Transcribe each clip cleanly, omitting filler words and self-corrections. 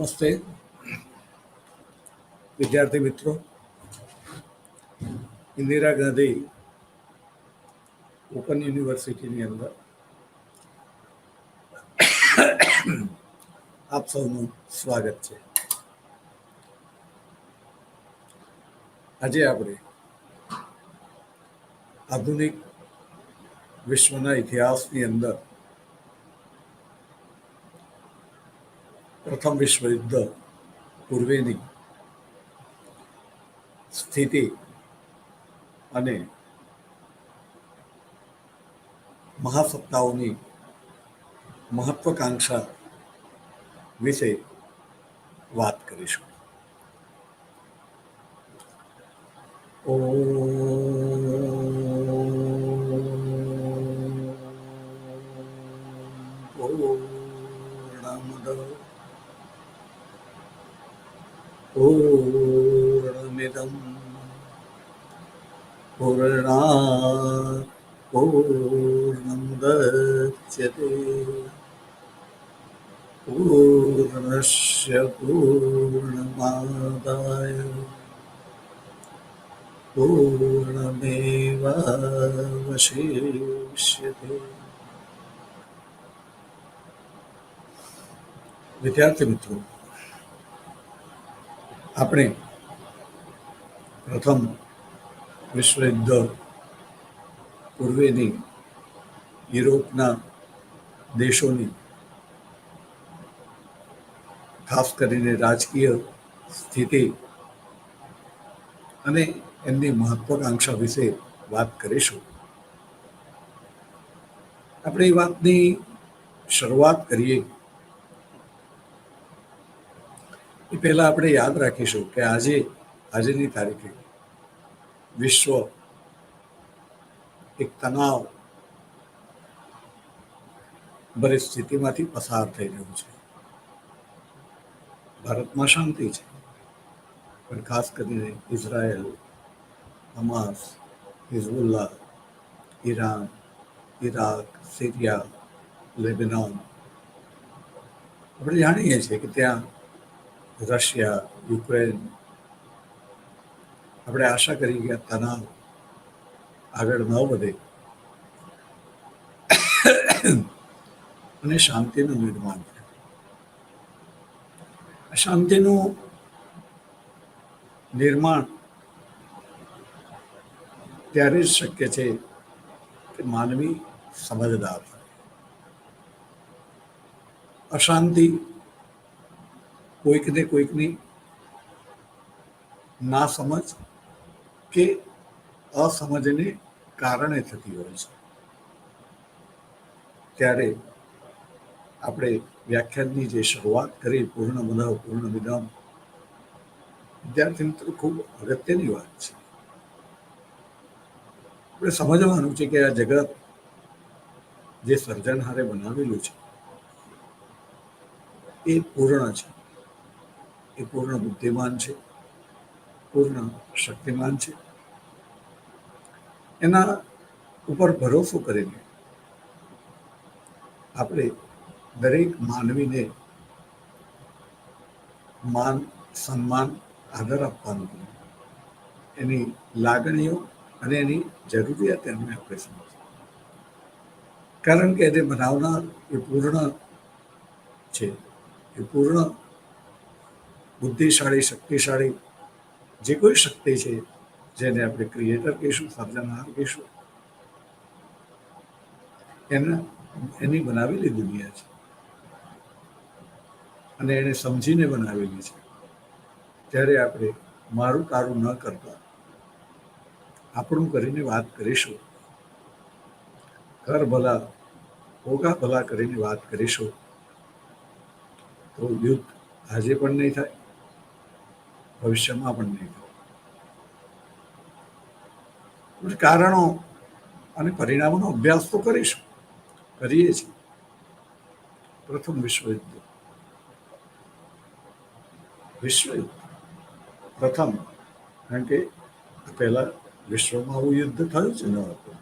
નમસ્તે વિદ્યાર્થી મિત્રો. ઇન્દિરા ગાંધી ઓપન યુનિવર્સિટીની અંદર આપ સૌનું સ્વાગત છે. આજે આપણે આધુનિક વિશ્વના ઇતિહાસની અંદર પ્રથમ વિશ્વયુદ્ધ પૂર્વેની સ્થિતિ અને મહાસત્તાઓની મહત્વાકાંક્ષા વિશે વાત કરીશું. પૂર્ણમિદં પૂર્ણાત પૂર્ણમુદચ્યતે પૂર્ણસ્ય પૂર્ણમાદાય પૂર્ણમેવાવશિષ્યતે. વિદ્યાર્થી મિત્રો, આપણે પ્રથમ વિશ્વયુદ્ધ પૂર્વેની યુરોપના દેશોની ખાસ કરીને રાજકીય સ્થિતિ અને એમની મહત્વાકાંક્ષા વિશે વાત કરીશું. આપણે એ વાતની શરૂઆત કરીએ એ પહેલા આપણે યાદ રાખીશું કે આજની તારીખે વિશ્વ એક તણાવ ભરી સ્થિતિમાંથી પસાર થઈ રહ્યું છે. ભારતમાં શાંતિ છે, પણ ખાસ કરીને Israel, Hamas, Hezbollah, Iran, Iraq, Syria, Lebanon, આપણે જાણીએ છીએ કે ત્યાં રશિયા, યુક્રેન, આપણે આશા કરી કે તણાવ આગળ ન વધે અને શાંતિનું નિર્માણ થાય. શાંતિનું નિર્માણ ત્યારે જ શક્ય છે કે માનવી સમજદાર થાય. અશાંતિ કોઈકને કોઈકની ના સમજ કે અસમજને કારણે થતી હોય છે. ત્યારે આપણે વ્યાખ્યાનની જે શરૂઆત કરી પૂર્ણમદઃ પૂર્ણમિદં, વિદ્યાર્થી મિત્રો ખૂબ અગત્યની વાત છે. આપણે સમજવાનું છે કે આ જગત જે સર્જનહારે બનાવેલું છે એ પૂર્ણ છે, એ પૂર્ણ બુદ્ધિમાન છે, પૂર્ણ શક્તિમાન છે. એના ઉપર ભરોસો કરીને આપણે દરેક માનવીને માન, સન્માન, આદર આપવાનું, એની લાગણીઓ અને એની જરૂરિયાત એમને આપણે સમજવું. કારણ કે એને બનાવનાર એ પૂર્ણ છે, એ પૂર્ણ બુદ્ધિશાળી, શક્તિશાળી જે કોઈ શક્તિ છે, જેને આપણે ક્રિએટર કહીશું, સર્જનહાર કહીશું, એની બનાવેલી દુનિયા છે અને એને સમજીને બનાવેલી છે. ત્યારે આપણે મારું તારું ન કરતા આપણું કરીને વાત કરીશું, કર ભલા હોગા ભલા કરીને વાત કરીશું, તો યુદ્ધ આજે પણ નહીં થાય, ભવિષ્યમાં પણ નહીં થાય. કારણો અને પરિણામોનો અભ્યાસ તો કરીશું, કરીએ છીએ. પ્રથમ વિશ્વયુદ્ધ પ્રથમ, કારણ કે પહેલા વિશ્વમાં આવું યુદ્ધ થયું જ ન હતું.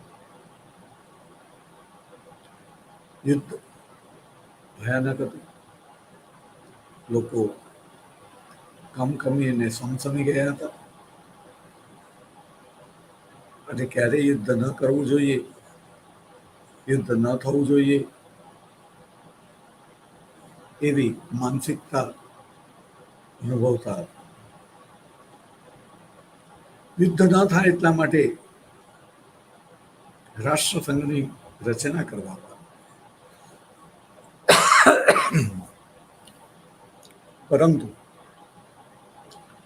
યુદ્ધ ભયાનક હતું, લોકો કમકમી અને સમસમી ગયા હતા અને ક્યારેય યુદ્ધ ન કરવું જોઈએ, યુદ્ધ ન થવું જોઈએ એવી માનસિકતા અનુભવતા હતા. યુદ્ધ ન થાય એટલા માટે રાષ્ટ્રસંઘની રચના કરવા, પરંતુ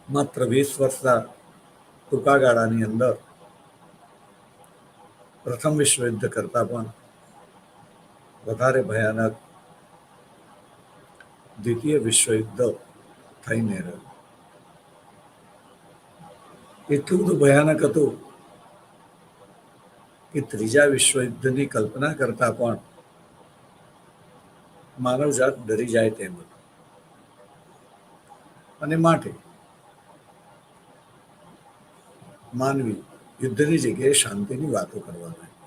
માત્ર 20 વર્ષના ટૂંકા ગાળાની અંદર પ્રથમ વિશ્વયુદ્ધ કરતા પણ વધારે ભયાનક દ્વિતીય વિશ્વયુદ્ધ થઈને રહ્યું. એટલું બધું ભયાનક હતું કે ત્રીજા વિશ્વયુદ્ધની કલ્પના કરતા પણ માનવજાત ડરી જાય તેમ હતું. અને માટે માનવી યુદ્ધની જગ્યાએ શાંતિની વાતો કરવા લાગ્યો.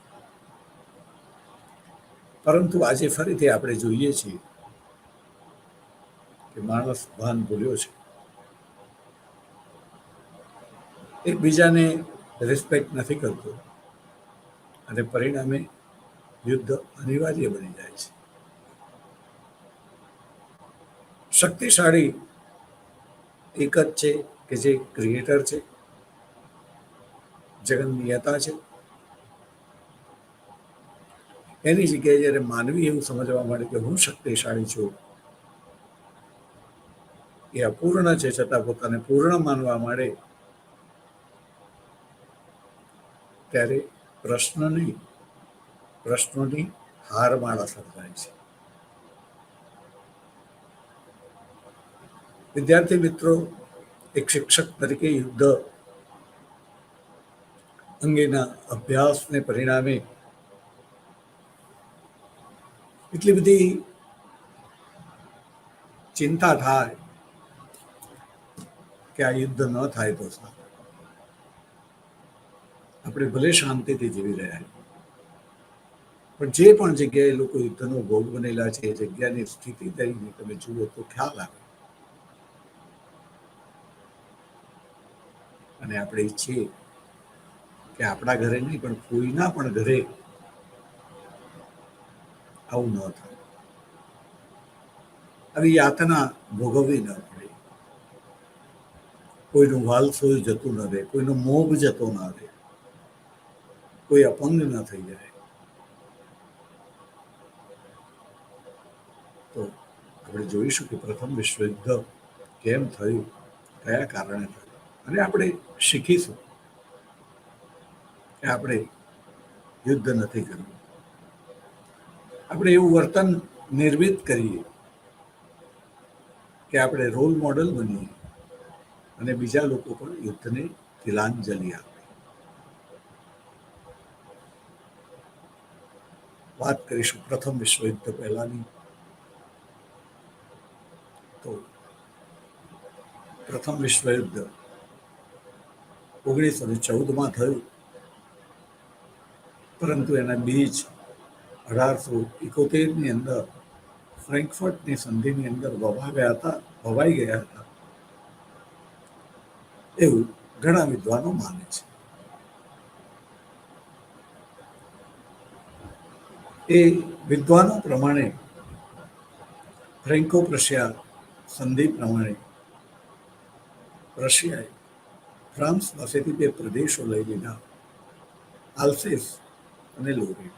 પરંતુ આજે ફરીથી આપણે જોઈએ છીએ કે માણસ ભાન ભૂલ્યો છે, એકબીજાને રિસ્પેક્ટ નથી કરતો અને પરિણામે યુદ્ધ અનિવાર્ય બની જાય છે. શક્તિશાળી એક જ છે કે જે ક્રિએટર છે, જગત નિયતા છે. એની જગ્યાએ જ્યારે માનવી એવું સમજવા માંડે કે હું શક્તિશાળી છું, એ અપૂર્ણ છે છતાં પોતાને પૂર્ણ માનવા માંડે, ત્યારે પ્રશ્નોની હારમાળા સર્જાય છે. વિદ્યાર્થી મિત્રો, એક શિક્ષક તરીકે યુદ્ધ અંગેના અભ્યાસને પરિણામે એટલી બધી ચિંતા થાય કે આ યુદ્ધ ન થાય તો સારું. આપણે ભલે શાંતિથી જીવી રહ્યા પણ જે પણ જગ્યાએ લોકો યુદ્ધનો ભોગ બનેલા છે, એ જગ્યાની સ્થિતિ તરીકે તમે જુઓ તો ખ્યાલ આવે. અને આપણે ઈચ્છીએ કે આપણા ઘરે નહીં પણ કોઈના પણ ઘરે આવું ન થાય, આવી યાતના ભોગવવી ન પડે, કોઈનું વાલસોય જતું ન રહે, કોઈનો મોભ જતો ન રહે, કોઈ અપંગ ન થઈ જાય. તો આપણે જોઈશું કે પ્રથમ વિશ્વયુદ્ધ કેમ થયું, કયા કારણે થયું, અને આપણે શીખીશું કે આપણે યુદ્ધ નથી કરવું. આપણે એવું વર્તન નિર્મિત કરીએ કે આપણે રોલ મોડલ બનીએ અને બીજા લોકો પણ યુદ્ધને તિલાંજલિ આપે. વાત કરીશું પ્રથમ વિશ્વયુદ્ધ પહેલાની. તો પ્રથમ વિશ્વયુદ્ધ 1914માં થયું, પરંતુ એના બીજ 1871ની અંદર ફ્રેન્કફર્ટની સંધિની અંદર વવાઈ ગયા હતા, એવું ઘણા વિદ્વાનો માને છે. એ વિદ્વાનો પ્રમાણે ફ્રેન્કો પ્રશિયા સંધિ પ્રમાણે રશિયાએ ફ્રાન્સ પાસેથી 2 પ્રદેશો લઈ લીધા, આલ્સેસ અને લોરેન.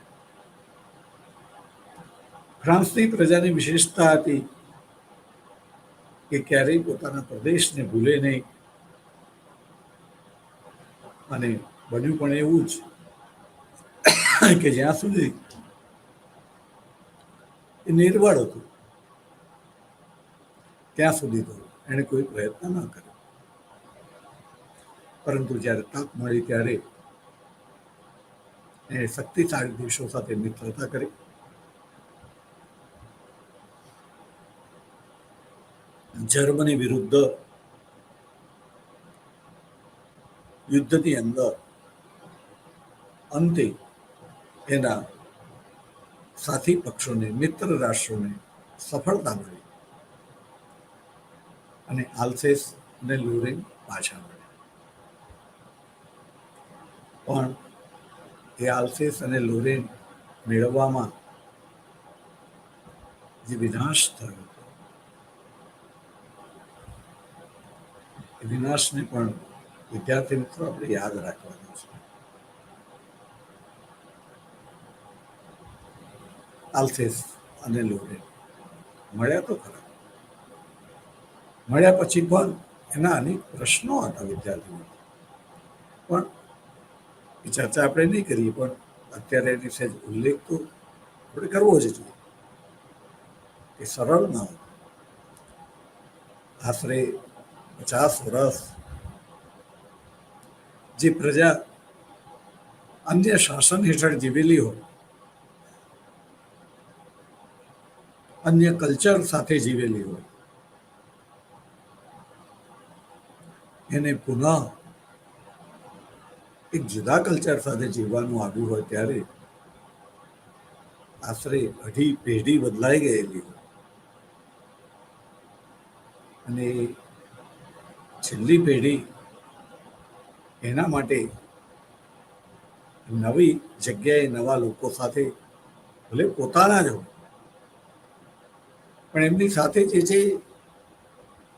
ફ્રાન્સની પ્રજાની વિશેષતા હતી કે ક્યારેય પોતાના પ્રદેશને ભૂલે નહીં, અને બન્યું પણ એવું જ કે જ્યાં સુધી એ નિર્બળ હતું ત્યાં સુધી તો એણે કોઈ પ્રયત્ન ન કર્યો, પરંતુ જ્યારે તક મળી ત્યારે એણે શક્તિશાળી દેશો સાથે મિત્રતા કરી. જર્મની વિરુદ્ધ યુદ્ધની અંદર અંતે એના સાથી પક્ષોને, મિત્ર રાષ્ટ્રોને સફળતા મળી અને આલ્સેસ અને લોરેન પાછા મળ્યા. પણ એ આલ્સેસ અને લોરેન મેળવવામાં જે વિનાશ થયો હતો, એ વિનાશને પણ વિદ્યાર્થી મિત્રો આપણે યાદ રાખવાનું છે. આલ્સેસ અને લોરેન મળ્યા તો ખરા, મળ્યા પછી પણ એના અનેક પ્રશ્નો હતા વિદ્યાર્થીઓ. પણ એ ચર્ચા આપણે નહીં કરીએ, પણ અત્યારે એની સહેજ ઉલ્લેખ તો આપણે કરવો જ જોઈએ. એ સરળ ન હતું. આશરે 50 વર્ષ જે પ્રજા અન્ય શાસન હેઠળ જીવેલી હોય, અન્ય કલ્ચર સાથે જીવેલી હોય, એને પુનઃ એક જુદા કલ્ચર સાથે જીવવાનું આવ્યું હોય ત્યારે આશરે 2.5 પેઢી બદલાઈ ગયેલી હોય અને છેલ્લી પેઢી એના માટે નવી જગ્યાએ નવા લોકો સાથે ભલે પોતાના જ હોય પણ એમની સાથે જે છે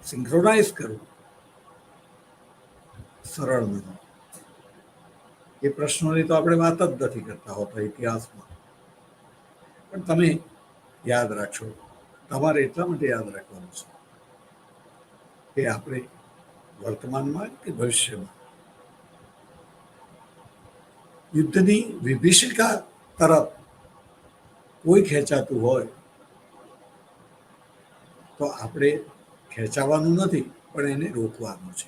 સિંક્રોનાઇઝ કરવું સરળ નથી. એ પ્રશ્નોની તો આપણે વાત જ નથી કરતા હોતા ઇતિહાસમાં. પણ તમે યાદ રાખશો, તમારે એટલા માટે યાદ રાખવાનું છે કે આપણે વર્તમાનમાં કે ભવિષ્યમાં યુદ્ધની વિભીષિકા તરફ કોઈ ખેંચાતું હોય તો આપણે ખેંચાવાનું નથી, પણ એને રોકવાનું છે.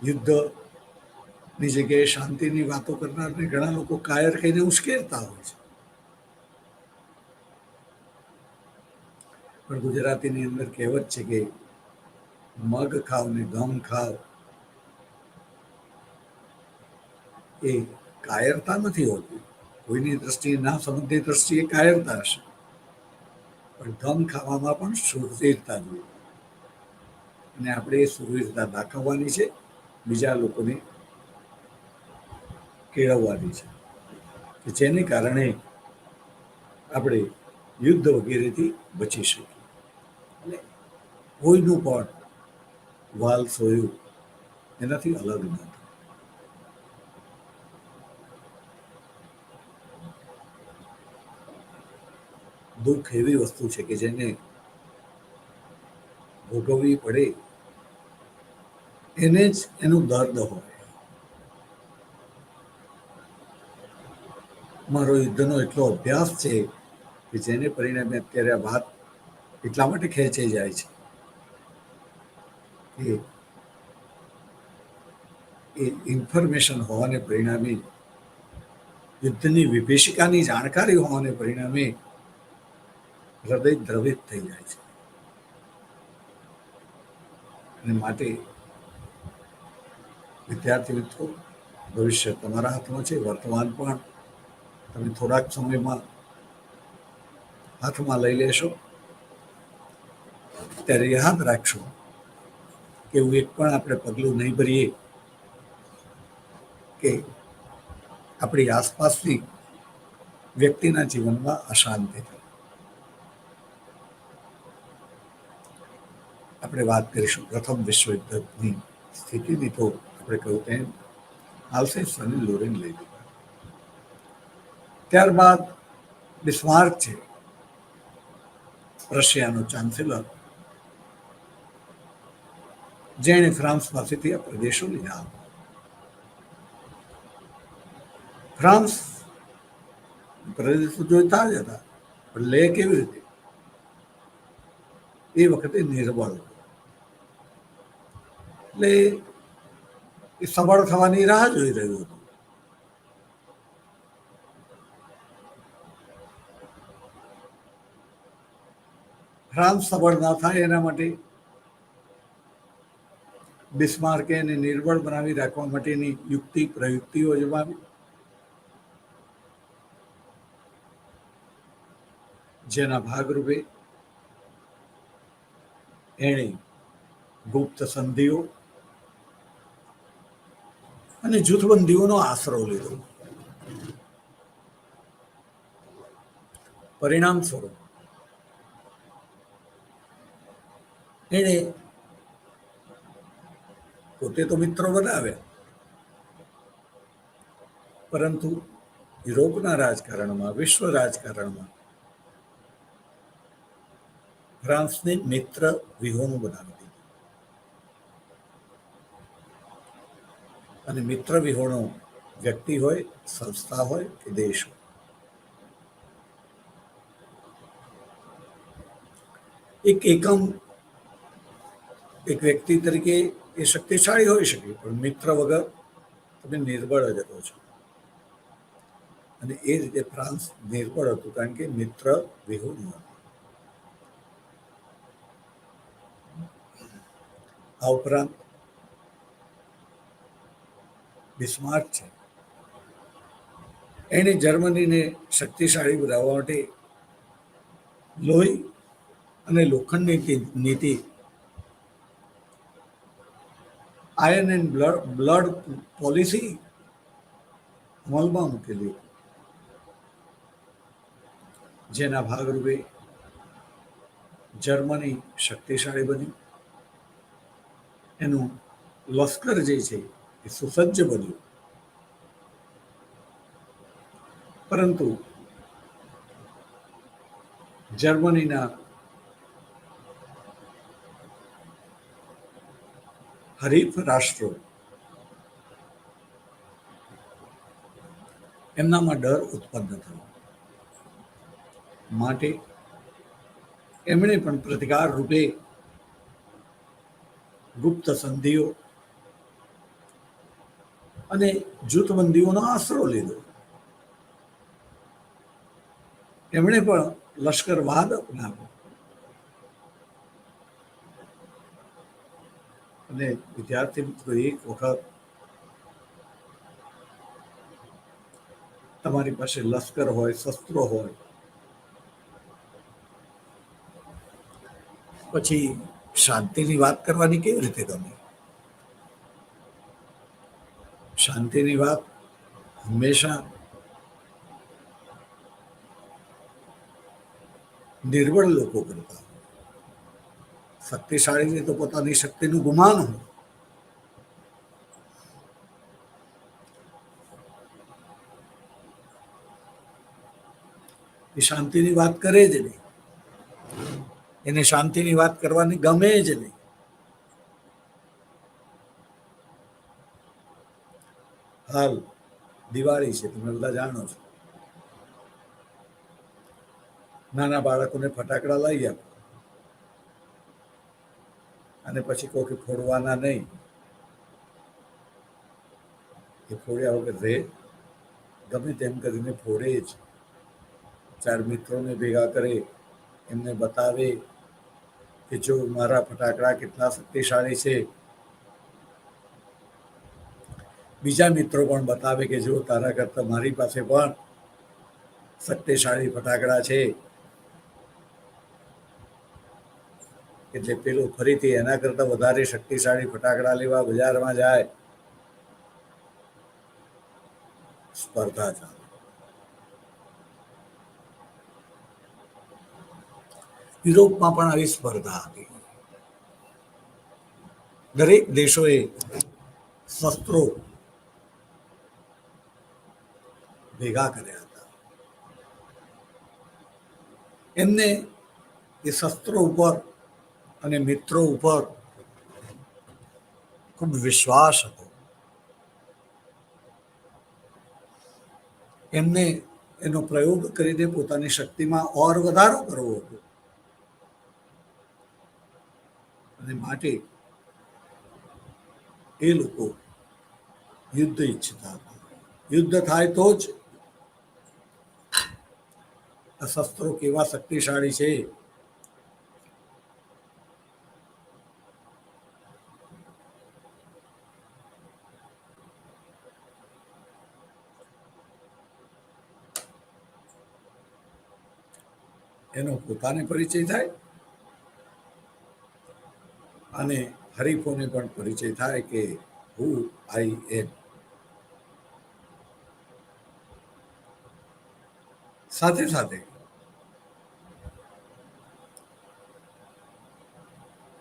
યુદ્ધની જગ્યાએ શાંતિની વાતો કરનારને ઘણા લોકો કાયર કહીને ઉશ્કેરતા હોય છે. પણ ગુજરાતીની અંદર કહેવત છે કે મગ ખાવ ને ગમ ખાવ એ કાયરતા નથી હોતી. કોઈની દ્રષ્ટિએ ના સમજની દ્રષ્ટિએ કાયરતા હશે, પણ ધમ ખાવામાં પણ સુરવીરતા જોઈએ અને આપણે એ સુરવીરતા દાખવવાની છે, બીજા લોકોને કેળવવાની છે કે જેને કારણે આપણે યુદ્ધ વગેરેથી બચી શકીએ. અને કોઈનું પણ વાલ સોયું એનાથી અલગ ન થાય. દુઃખ એવી વસ્તુ છે કે જેને ભોગવવી પડે એને જ એનું દર્દ હોય. મારો યુદ્ધનો એટલો અભ્યાસ છે કે જેને પરિણામે અત્યારે આ વાત એટલા માટે ખેંચાઈ જાય છે કે એ ઇન્ફોર્મેશન હોવાને પરિણામે, યુદ્ધની વિભીષિકાની જાણકારી હોવાને પરિણામે હૃદય દ્રવિત થઈ જાય છે. અને માટે વિદ્યાર્થી મિત્રો, ભવિષ્ય તમારા હાથમાં છે, વર્તમાન પણ તમે થોડાક સમયમાં હાથમાં લઈ લેશો. ત્યારે યાદ રાખશો કે એવું એક પણ આપણે પગલું નહીં ભરીએ કે આપણી આસપાસની વ્યક્તિના જીવનમાં અશાંતિ થાય. આપણે વાત કરીશું પ્રથમ વિશ્વયુદ્ધની સ્થિતિની, તો આપણે કહ્યું તેમ આલ્સેસ અને લોરેન લઈ લીધા. ત્યારબાદ બિસ્માર્ક છે, રશિયાનો ચાન્સેલર, જેણે ફ્રાન્સ પાસેથી આ પ્રદેશો લીધા. ફ્રાન્સ પ્રદેશો જોઈતા જ હતા, પણ લે કેવી રીતે? એ વખતે નિર્બળ એટલે એ સબળ થવાની રાહ જોઈ રહ્યું હતું. ફ્રાન્સ સબળ ના થાય એના માટે બિસ્માર્કે એને નિર્બળ બનાવી રાખવા માટેની યુક્તિ પ્રયુક્તિઓ જમાવી. જેના ભાગરૂપે એણે ગુપ્ત સંધિઓ અને જૂથબંધીઓનો આશરો લીધો. પરિણામ સ્વરૂપ એણે પોતે તો મિત્રો બનાવ્યા, પરંતુ યુરોપના રાજકારણમાં, વિશ્વ રાજકારણમાં ફ્રાન્સને મિત્ર વિહોણું બનાવી દીધું. અને મિત્ર વિહોણો વ્યક્તિ હોય, સંસ્થા હોય કે દેશ હોય, એક વ્યક્તિ તરીકે એ શક્તિશાળી હોઈ શકે, પણ મિત્ર વગર તમે નિર્બળ જ રહો છો. અને એ રીતે ફ્રાન્સ નિર્બળ હતું, કારણ કે મિત્ર વિહોણું હતું. આ ઉપરાંત બિસ્માર્ક છે, એણે જર્મનીને શક્તિશાળી બનાવવા માટે લોહી અને લોખંડની નીતિ, આયર્ન એન્ડ બ્લડ પોલિસી અમલમાં મૂકેલી, જેના ભાગરૂપે જર્મની શક્તિશાળી બન્યું. એનું લશ્કર જે છે એ સુસજ્જ બન્યું. પરંતુ જર્મનીના હરીફ રાષ્ટ્રો એમનામાં ડર ઉત્પન્ન થયો. માટે એમણે પણ પ્રતિકાર રૂપે ગુપ્ત સંધિઓ અને જૂથબંધીઓનો આશરો લીધો. એમણે પણ લશ્કરવાદ અપનાવ્યો. અને વિદ્યાર્થી મિત્રો, એક વખત તમારી પાસે લશ્કર હોય, શસ્ત્રો હોય, પછી શાંતિની વાત કરવાની કેવી રીતે ગમે? શાંતિની વાત હંમેશા નિર્બળ લોકો કરતા. શક્તિશાળીને તો પોતાની શક્તિનું ગુમાન હોય. એ શાંતિની વાત કરે જ નહીં, એને શાંતિની વાત કરવાની ગમે જ નહીં. હાલ દિવાળી છે, તમે બધા જાણો છો. નાના બાળકોને ફટાકડા લઈ આપો અને પછી કોઈ ફોડવાના નહીં. એ ફોડ્યા વગર રહે? ગમે તેમ કરીને ફોડે જ. ચાર મિત્રોને ભેગા કરે, એમને બતાવે કે જો મારા ફટાકડા કેટલા શક્તિશાળી છે. બીજા મિત્રો પણ બતાવે કે જો તારા કરતા મારી પાસે પણ શક્તિશાળી ફટાકડા છે. એટલે પેલો ફરીથી એના કરતા વધારે શક્તિશાળી ફટાકડા લેવા બજારમાં જાય. સ્પર્ધા ચાલે. યુરોપમાં પણ આવી સ્પર્ધા હતી. દરેક દેશોએ શસ્ત્રો ભેગા કર્યા હતા. એમને એ શસ્ત્રો ઉપર અને મિત્રો ઉપર ખૂબ વિશ્વાસ હતો. એમને એનો પ્રયોગ કરીને પોતાની શક્તિમાં ઓર વધારો કરવો હતો. અને માટે એ લોકો યુદ્ધ ઈચ્છતા હતા. યુદ્ધ થાય તો જ આ શસ્ત્રો કેવા શક્તિશાળી છે એનો પોતાને પરિચય થાય અને હરીફોને પણ પરિચય થાય કે હુ આઈ એમ. સાથે સાથે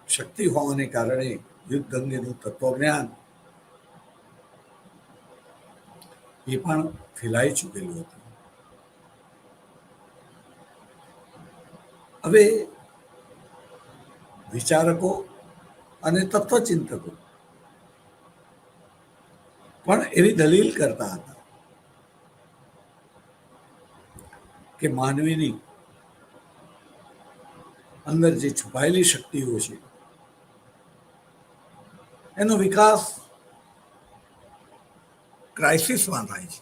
શક્તિ હોવાને કારણે યુદ્ધ અંગેનું તત્વજ્ઞાન એ પણ ફેલાઈ ચૂકેલું હતું. હવે વિચારકો અને તત્વચિંતકો પણ એવી દલીલ કરતા હતા કે માનવીની અંદર જે છુપાયેલી શક્તિઓ છે એનો વિકાસ ક્રાઇસિસમાં થાય છે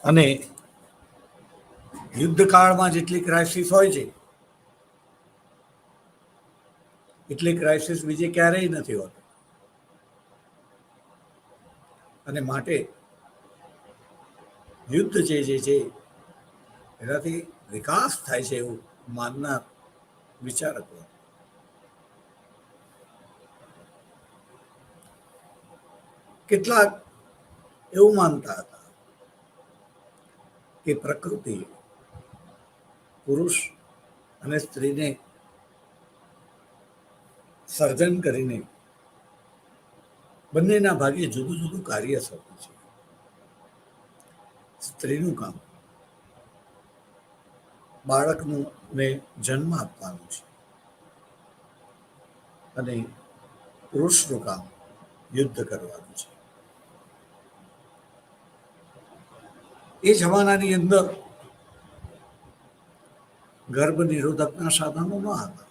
અને યુદ્ધકાળમાં જેટલી ક્રાઇસિસ હોય છે એટલી ક્રાઇસિસ બીજે ક્યારેય નથી હોતી. અને માટે યુદ્ધ જે છે એનાથી વિકાસ થાય છે એવું માનનાર વિચારકો કેટલાક એવું માનતા હતા કે પ્રકૃતિ પુરુષ અને સ્ત્રીને સર્જન કરીને બંનેના ભાગે જુદું જુદું કાર્ય સોંપ્યું છે. સ્ત્રીનું કામ બાળકનું ને જન્મ આપવાનું છે અને પુરુષનું કામ યુદ્ધ કરવાનું છે. એ જમાનાની અંદર ગર્ભ નિરોધકના સાધનો ન હતા.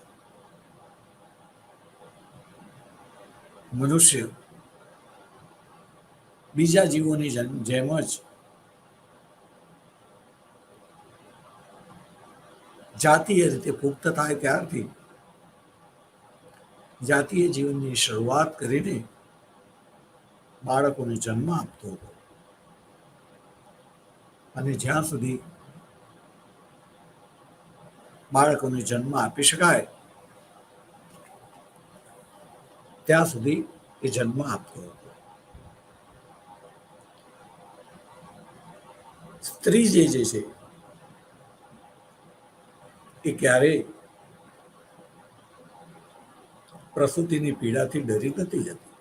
મનુષ્ય બીજા જીવોની જેમ જ જાતીય રીતે પુખ્ત થાય ત્યારથી જાતીય જીવનની શરૂઆત કરીને બાળકોને જન્મ આપતો હતો અને જ્યાં સુધી બાળકોને જન્મ આપી શકાય ત્યાં સુધી એ જન્મ આપતો હતો. સ્ત્રી જે છે એ ક્યારેય પ્રસૂતિની પીડાથી ડરી નથી જતી.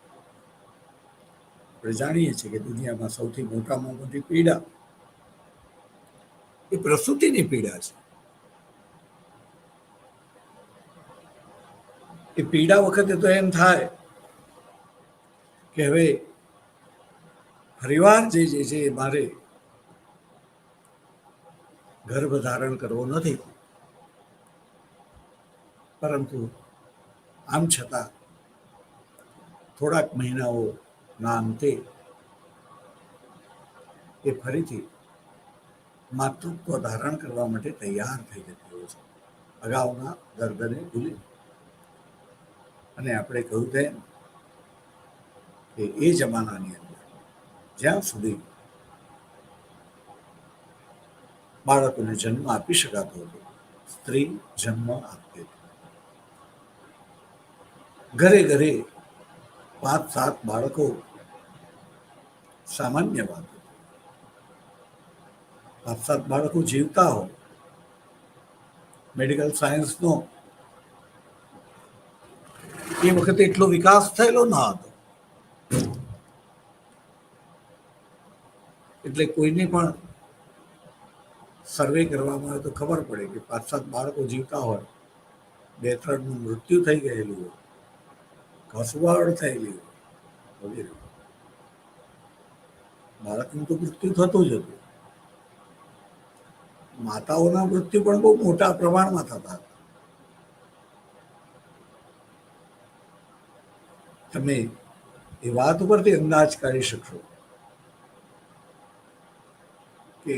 આપણે જાણીએ છીએ કે દુનિયામાં સૌથી મોટામાં મોટી પીડા એ પ્રસૂતિની પીડા છે. એ પીડા વખતે તો એમ થાય કે હવે પરિવાર જે છે એ મારે ગર્ભ ધારણ કરવો નથી, પરંતુ આમ છતાં થોડાક મહિનાઓના અંતે એ ફરીથી માતૃત્વ ધારણ કરવા માટે તૈયાર થઈ જતી હોય છે અગાઉના દર્દને ભૂલી. અને આપણે કહ્યું તેમ કે એ જમાનાની અંદર જ્યાં સુધી બાળકોને જન્મ આપી શકાતો હતો સ્ત્રી જન્મ આપતી હતી. ઘરે ઘરે 5-7 બાળકો સામાન્ય વાત હતી. 5-7 બાળકો જીવતા હોય. મેડિકલ સાયન્સનો એ વખતે એટલો વિકાસ થયેલો ન હતો એટલે કોઈને પણ સર્વે કરવામાં આવે તો ખબર પડે કે 5-7 બાળકો જીવતા હોય, 2-3નું મૃત્યુ થઈ ગયેલું હોય, ઘસવાડ થયેલી હોય વગેરે. બાળકનું તો મૃત્યુ થતું જ હતું. માતાઓના મૃત્યુ પણ બહુ મોટા પ્રમાણમાં થતા હતા. તમે એ વાત ઉપરથી અંદાજ કાઢી શકશો કે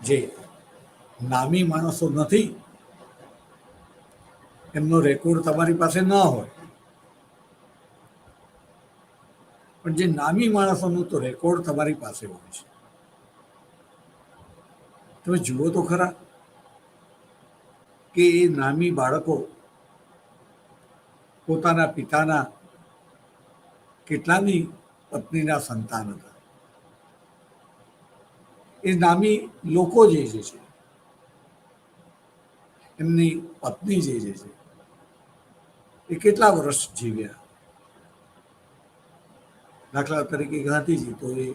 જે નામી માણસો નથી એમનો રેકોર્ડ તમારી પાસે ન હોય, પણ જે નામી માણસોનો તો રેકોર્ડ તમારી પાસે હોય છે. તમે જુઓ તો ખરા કે એ નામી બાળકો પોતાના પિતાના કેટલાની પત્નીના સંતાન હતા. એ નામી લોકો જે છે એમની પત્ની જે છે એ કેટલા વર્ષ જીવ્યા. દાખલા તરીકે ગાંધીજી, તો એ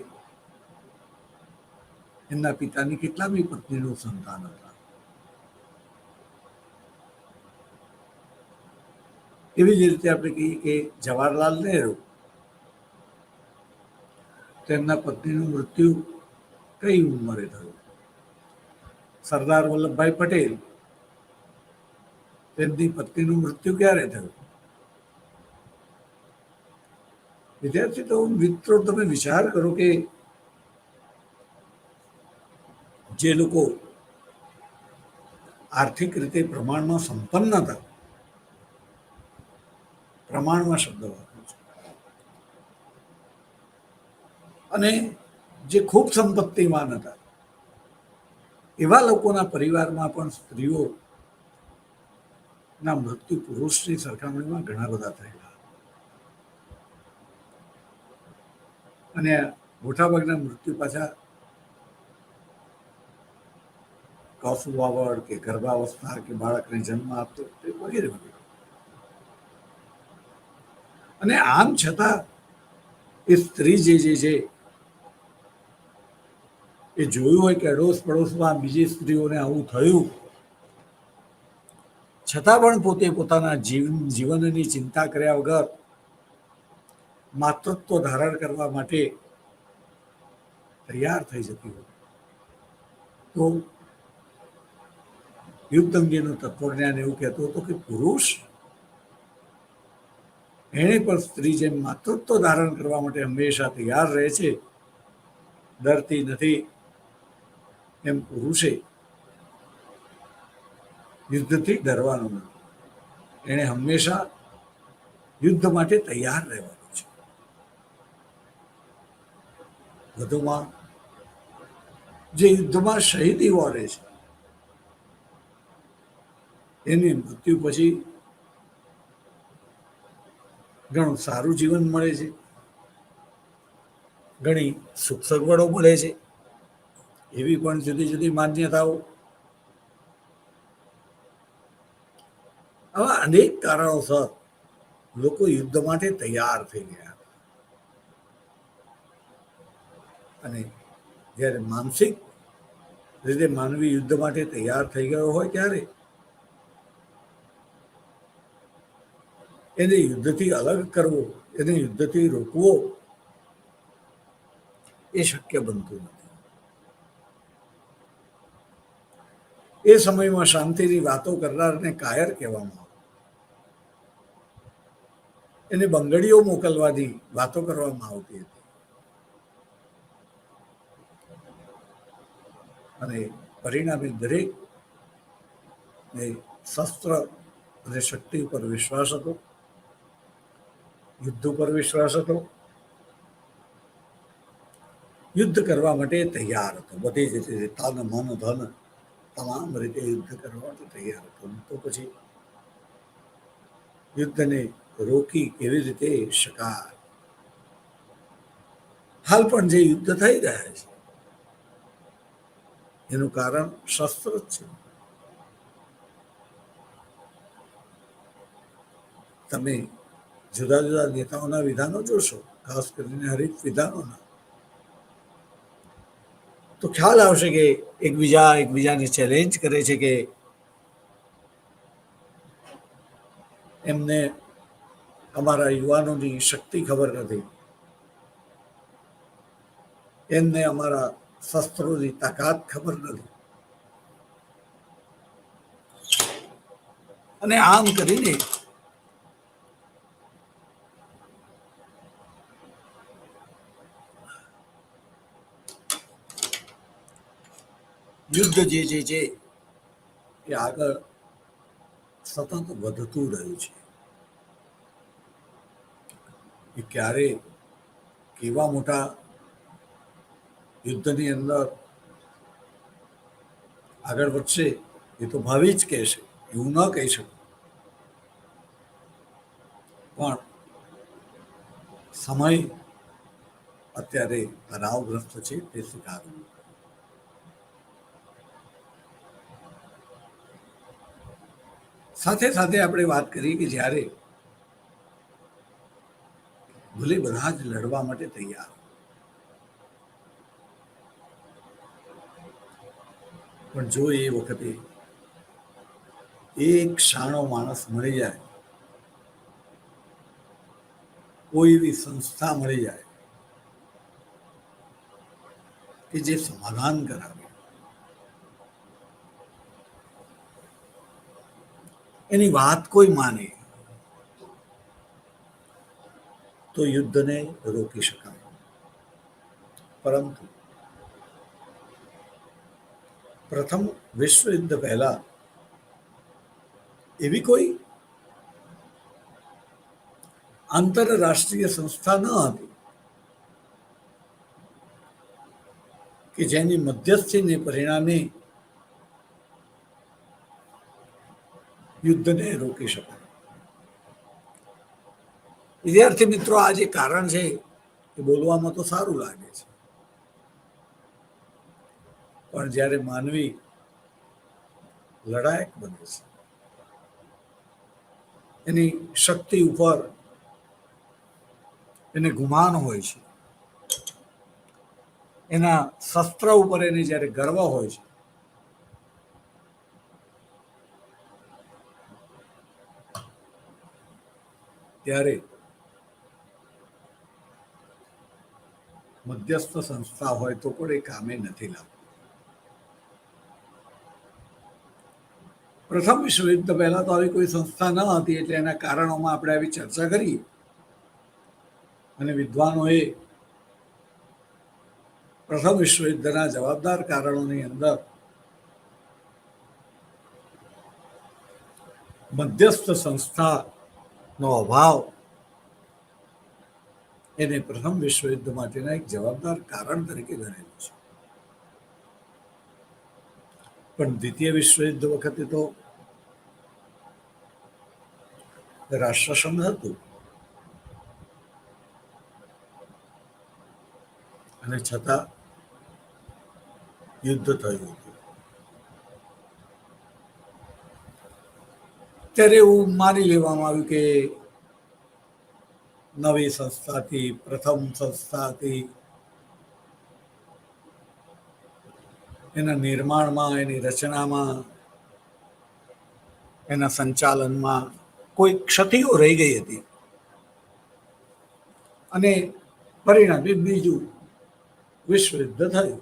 એમના પિતાની કેટલામી પત્નીનું સંતાન હતા. એવી જ રીતે આપણે કહીએ કે જવાહરલાલ નહેરુ, તેમના પત્નીનું મૃત્યુ કઈ ઉંમરે થયું. સરદાર વલ્લભભાઈ પટેલ, તેમની પત્નીનું મૃત્યુ ક્યારે થયું. વિદ્યાર્થી તો મિત્રો, તમે વિચાર કરો કે જે લોકો આર્થિક રીતે પ્રમાણમાં સંપન્ન હતા, પ્રમાણમાં શબ્દ વાપરું છું, અને જે ખૂબ સંપત્તિવાન હતા, એવા લોકોના પરિવારમાં પણ સ્ત્રીઓના મૃત્યુ પુરુષની સરખામણીમાં ઘણા બધા થયેલા. અને મોટાભાગના મૃત્યુ પાછા કફવાવડ કે ગર્ભાવસ્થા કે બાળકને જન્મ આપતો વગેરે વગેરે. અને આમ છતાં એ સ્ત્રી જે છે એ જોયું હોય કે અડોશ પડોશમાં બીજી સ્ત્રીઓને આવું થયું, છતાં પણ પોતે પોતાના જીવનની ચિંતા કર્યા વગર માતૃત્વ ધારણ કરવા માટે તૈયાર થઈ જતી હોય, તો યુદ્ધ અંગેનું તત્વજ્ઞાન એવું કહેતું હતું કે પુરુષ એને પણ સ્ત્રી જેમ માતૃત્વ ધારણ કરવા માટે હંમેશા તૈયાર રહે છે, ડરતી નથી, એમ પુરુષે યુદ્ધથી ડરવાનું નથી. એને હંમેશા યુદ્ધ માટે તૈયાર રહેવાનું છે. વધુમાં જે યુદ્ધમાં શહીદી વળે છે, એની મૃત્યુ પછી ઘણું સારું જીવન મળે છે, ઘણી સુખ સગવડો મળે છે, એવી પણ જુદી જુદી માન્યતાઓ. આવા અનેક કારણોસર લોકો યુદ્ધ માટે તૈયાર થઈ ગયા. અને જ્યારે માનસિક રીતે માનવી યુદ્ધ માટે તૈયાર થઈ ગયો હોય ત્યારે એને યુદ્ધથી અલગ કરવો, એને યુદ્ધથી રોકવો એ શક્ય બનતું નથી. એ સમયમાં શાંતિની વાતો કરનારને કાયર કહેવામાં આવે, એને બંગડીઓ મોકલવાની વાતો કરવામાં આવતી હતી. અને પરિણામે દરેક શસ્ત્ર અને શક્તિ ઉપર વિશ્વાસ હતો, યુદ્ધ ઉપર વિશ્વાસ હતો, યુદ્ધ કરવા માટે તૈયાર હતો. બધી જ રીતે તન મન ધન તમામ રીતે યુદ્ધ કરવા માટે તૈયાર હતો. તો પછી યુદ્ધને રોકી કેવી રીતે શકાય? હાલ પણ જે યુદ્ધ થઈ રહ્યા છે એનું કારણ શસ્ત્ર જ છે. તમે જુદા જુદા નેતાઓના વિધાનો જોશો, ખાસ કરીને હરીફ વિધાનોના, તો ખ્યાલ આવશે કે એકબીજાને ચેલેન્જ કરે છે કે એમને અમારા યુવાનોની શક્તિ ખબર નથી, એમને અમારા શસ્ત્રોની તાકાત ખબર નથી, અને આમ કરીને યુદ્ધ જે છે એ આગળ સતત વધતું રહ્યું છે. એ ક્યારે કેવા મોટા યુદ્ધની અંદર આગળ વધશે એ તો ભાવિ જ કહેશે, એવું ન કહી શકું. પણ સમય અત્યારે તણાવગ્રસ્ત છે, તે સ્વીકારવું. સાથે સાથે આપણે વાત કરી કે જ્યારે ભલે બધા જ લડવા માટે તૈયાર, પણ જો એ વખતે એક શાણો માણસ મળી જાય, કોઈ એવી સંસ્થા મળી જાય કે જે સમાધાન કરાવે, એની વાત કોઈ માને, તો યુદ્ધને રોકી શકાય. પરંતુ પ્રથમ વિશ્વ યુદ્ધ પહેલા એવી કોઈ આંતરરાષ્ટ્રીય સંસ્થા ન હતી કે જેની મધ્યસ્થીને પરિણામે યુદ્ધને રોકી શકાય. વિદ્યાર્થી મિત્રો, આ જે કારણ છે એ બોલવામાં તો સારું લાગે છે, પણ જ્યારે માનવી લડાયક બને છે, એની શક્તિ ઉપર એને ગુમાન હોય છે, એના શસ્ત્ર ઉપર એને જ્યારે ગર્વ હોય છે, ત્યારે મધ્યસ્થ સંસ્થા હોય તો પણ એ કામે નથી લાગતું. પ્રથમ વિશ્વ યુદ્ધ પહેલા તો આવી કોઈ સંસ્થા ન હતી, એટલે એના કારણોમાં આપણે આવી ચર્ચા કરીએ અને વિદ્વાનોએ પ્રથમ વિશ્વ યુદ્ધના જવાબદાર કારણોની અંદર મધ્યસ્થ સંસ્થાનો અભાવ એને પ્રથમ વિશ્વ યુદ્ધ માટેના એક જવાબદાર કારણ તરીકે ગણેલું છે. પણ દ્વિતીય વિશ્વ યુદ્ધ વખતે તો રાષ્ટ્રસંઘ હતું, અને છતાં યુદ્ધ થયું હતું. ત્યારે એવું માની લેવામાં આવ્યું કે નવી સંસ્થાથી, પ્રથમ સંસ્થાથી, એના નિર્માણમાં, એની રચનામાં, એના સંચાલનમાં કોઈ ક્ષતિઓ રહી ગઈ હતી, અને પરિણામે બીજું વિશ્વ યુદ્ધ થયું.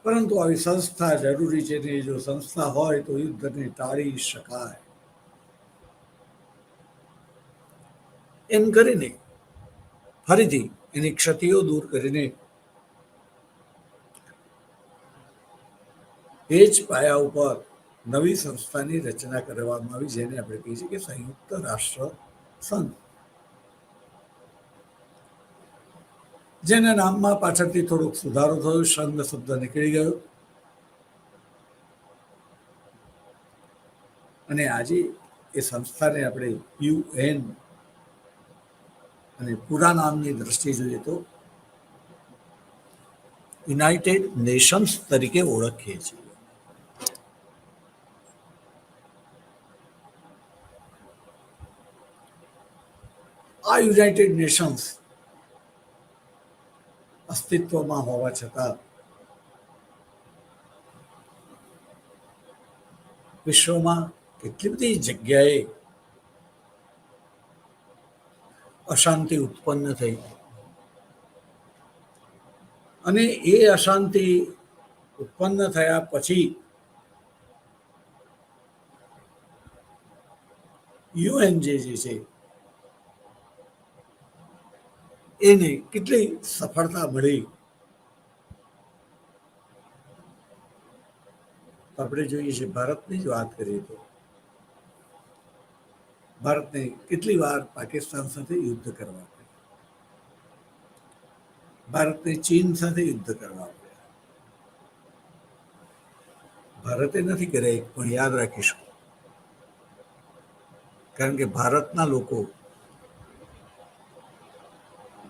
પરંતુ આવી સંસ્થા જરૂરી છે, ને જો સંસ્થા હોય તો યુદ્ધને ટાળી શકાય. એમ કરીને ફરીથી એની ક્ષતિઓ દૂર કરીને એ જ પાયા ઉપર નવી સંસ્થાની રચના કરવામાં આવી, જેને આપણે કહીએ છીએ કે સંયુક્ત રાષ્ટ્ર સંઘ. જેના નામમાં પાછળથી થોડોક સુધારો થયો, સંઘ શબ્દ નીકળી ગયો, અને આજે એ સંસ્થાને આપણે UN અને પૂરા નામની દ્રષ્ટિએ જોઈએ તો યુનાઇટેડ નેશન્સ તરીકે ઓળખીએ છીએ. આ યુનાઇટેડ નેશન્સ અસ્તિત્વમાં હોવા છતાં વિશ્વમાં કેટલી બધી જગ્યાએ અશાંતિ ઉત્પન્ન થઈ, અને એ અશાંતિ ઉત્પન્ન થયા પછી UN જે છે એને કેટલી સફળતા મળી. આપણે જોઈએ છીએ, ભારતની જ વાત કરીએ તો ભારતને કેટલી વાર પાકિસ્તાન સાથે યુદ્ધ કરવા પડ્યું, ભારતને ચીન સાથે યુદ્ધ કરવા પડ્યા. ભારતે નથી કર્યા એક, પણ યાદ રાખીશું કારણ કે ભારતના લોકો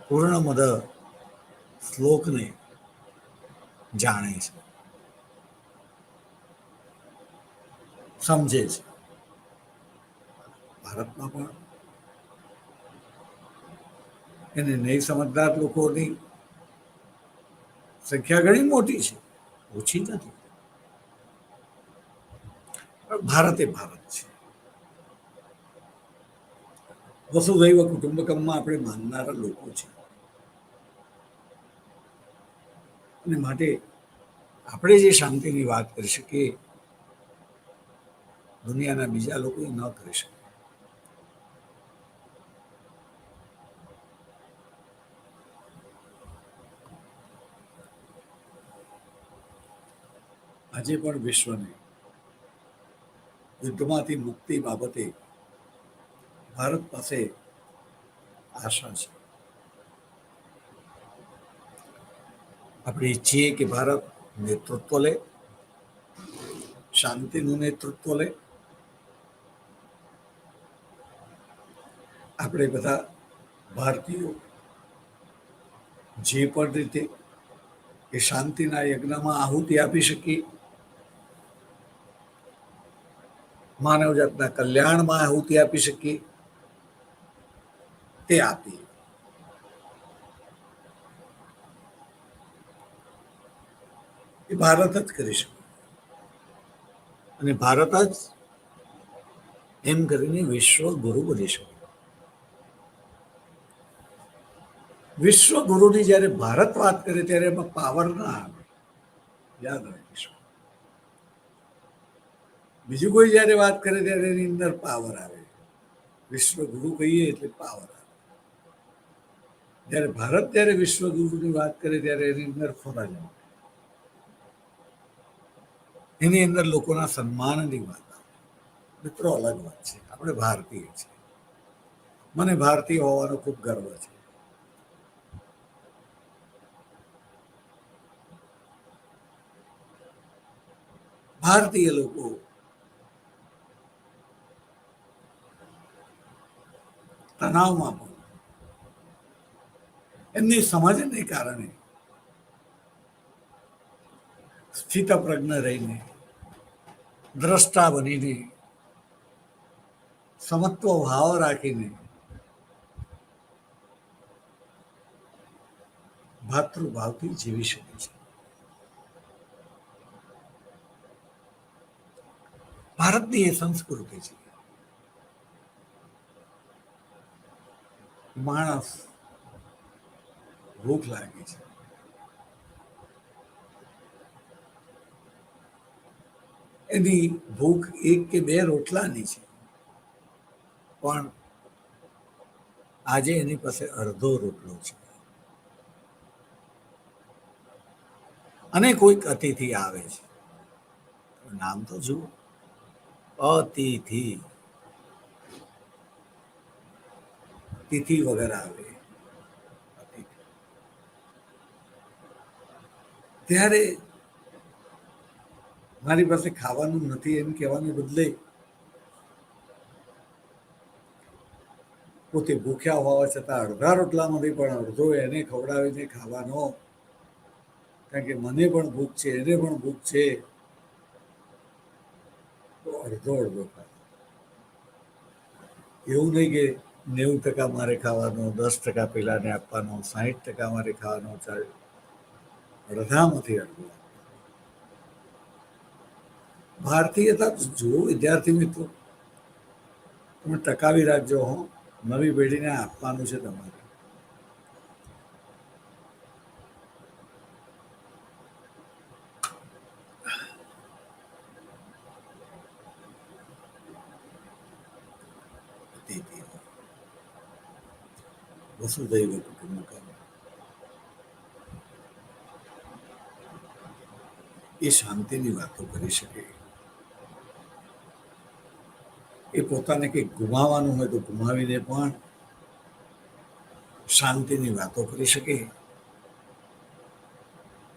પૂર્ણમદ શ્લોકને જાણે છે, સમજે છે. ભારતમાં પણ એને નહીં સમજદાર લોકોની સંખ્યા ઘણી મોટી છે, ઓછી નથી. ભારત એ ભારત છે. વસુધૈવ કુટુંબકમમાં આપણે માનનારા લોકો છે, અને માટે આપણે જે શાંતિની વાત કરી શકીએ દુનિયાના બીજા લોકો ન કરી શકે. આજે પણ વિશ્વને યુદ્ધમાંથી મુક્તિ બાબતે ભારત પાસે આશા છે. આપણે ઈચ્છીએ કે ભારત નેતૃત્વ લે, શાંતિનું નેતૃત્વ લે. આપણે બધા ભારતીયો જે પણ રીતે એ શાંતિના યજ્ઞમાં આહુતિ આપી શકીએ, માનવજાતના કલ્યાણમાં આહુતિ આપી શકીએ, તે આપીએ. એ ભારત જ કરી શકે, અને ભારત જ એમ કરીને વિશ્વ ગુરુ બની શકે. વિશ્વ ગુરુની જ્યારે ભારત વાત કરે ત્યારે એમાં પાવર ના આવે, યાદ રાખીશું. બીજું કોઈ જ્યારે વાત કરે ત્યારે એની અંદર પાવર આવે. વિશ્વ ગુરુ કહીએ એટલે પાવર આવે. જ્યારે ભારત જ્યારે વિશ્વ ગુરુની વાત કરે ત્યારે એની અંદર ફરજ આવે, એની અંદર લોકોના સન્માનની વાત આવે. મિત્રો, અલગ વાત છે. આપણે ભારતીય છીએ, મને ભારતીય હોવાનો ખૂબ ગર્વ છે. ભારતીય લોકો તણાવમાં પણ એમની સમજને કારણે સ્થિતપ્રજ્ઞ રહીને, દ્રષ્ટા બનીને, સમત્વ ભાવ રાખીને ભાતૃભાવથી જીવી શકે છે. ભારતની એ સંસ્કૃતિ છે. માણસ ભૂખ લાગે છે, એની ભૂખ એક કે બે રોટલાની છે, પણ આજે એની પાસે અડધો રોટલો છે. અને કોઈક અતિથિ આવે છે, નામ તો જુઓ, અતિથિ. તિથિ વગર આવે ત્યારે મારી પાસે ખાવાનું નથી એમ કહેવાને બદલે પોતે ભૂખ્યા હોવા છતાં અડધા રોટલામાંથી પણ અડધો એને ખવડાવીને ખાવાનો, કારણ કે મને પણ ભૂખ છે, એને પણ ભૂખ છે, તો અડધો અડધો ખાય. એવું નહીં કે 90% મારે ખાવાનું, 10% પેલાને આપવાનું, 60% મારે ખાવાનું, ચાલે અડધામાંથી અડધું. ભારતીયતા જુઓ વિદ્યાર્થી મિત્રો, તમે ટકાવી રાખજો. હો, નવી પેઢીને આપવાનું છે તમારે. વસુધૈવ કુટુંબકમ, એ શાંતિની વાતો કરી શકે. એ પોતાને કંઈક ગુમાવવાનું હોય તો ગુમાવીને પણ શાંતિની વાતો કરી શકે.